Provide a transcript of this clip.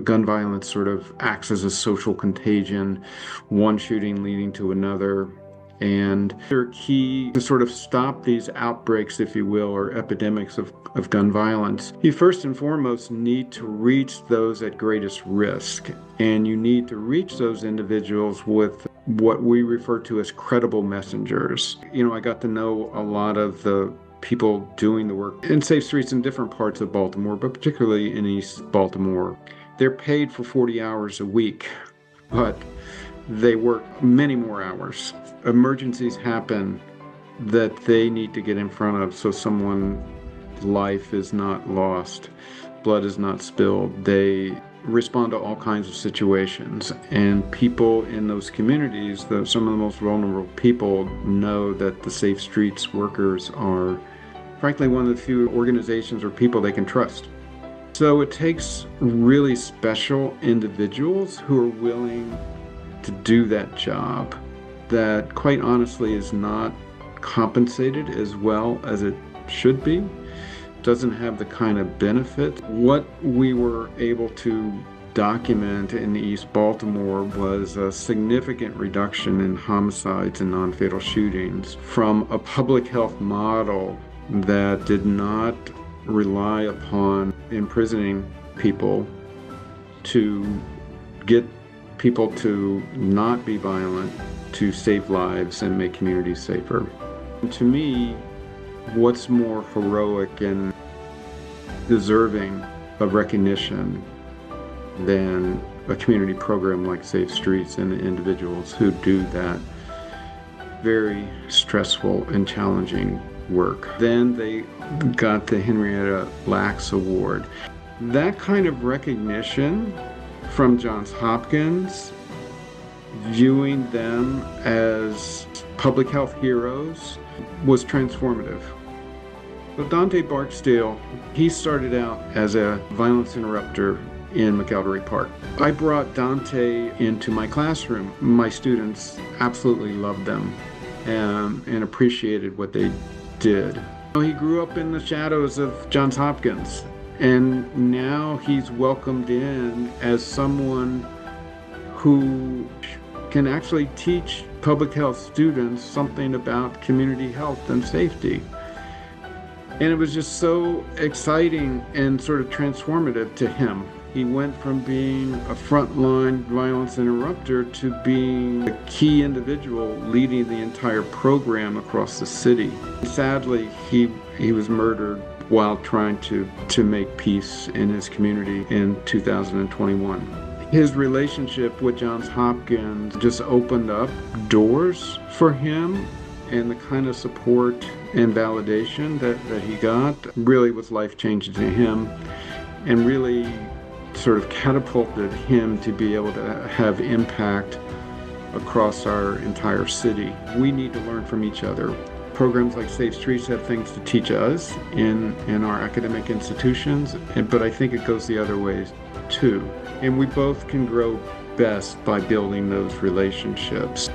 gun violence sort of acts as a social contagion, one shooting leading to another. And they're key to sort of stop these outbreaks, if you will, or epidemics of gun violence. You first and foremost need to reach those at greatest risk. And you need to reach those individuals with what we refer to as credible messengers. I got to know a lot of the people doing the work in Safe Streets in different parts of Baltimore, but particularly in East Baltimore. They're paid for 40 hours a week, but they work many more hours. Emergencies happen that they need to get in front of so someone's life is not lost, blood is not spilled. They respond to all kinds of situations, and people in those communities, some of the most vulnerable people, know that the Safe Streets workers are frankly one of the few organizations or people they can trust. So it takes really special individuals who are willing to do that job that quite honestly is not compensated as well as it should be, doesn't have the kind of benefit. What we were able to document in East Baltimore was a significant reduction in homicides and non-fatal shootings from a public health model that did not rely upon imprisoning people to get people to not be violent, to save lives and make communities safer. And to me, what's more heroic and deserving of recognition than a community program like Safe Streets and the individuals who do that very stressful and challenging work. Then they got the Henrietta Lacks Award. That kind of recognition from Johns Hopkins, viewing them as public health heroes, was transformative. So Dante Barksdale, he started out as a violence interrupter in McElderry Park. I brought Dante into my classroom. My students absolutely loved them and appreciated what they did. He grew up in the shadows of Johns Hopkins, and now he's welcomed in as someone who can actually teach public health students something about community health and safety. And it was just so exciting and sort of transformative to him. He went from being a frontline violence interrupter to being a key individual leading the entire program across the city. Sadly, he was murdered while trying to make peace in his community in 2021. His relationship with Johns Hopkins just opened up doors for him, and the kind of support and validation that he got really was life-changing to him, and really sort of catapulted him to be able to have impact across our entire city. We need to learn from each other. Programs like Safe Streets have things to teach us in our academic institutions, but I think it goes the other way too. And we both can grow best by building those relationships.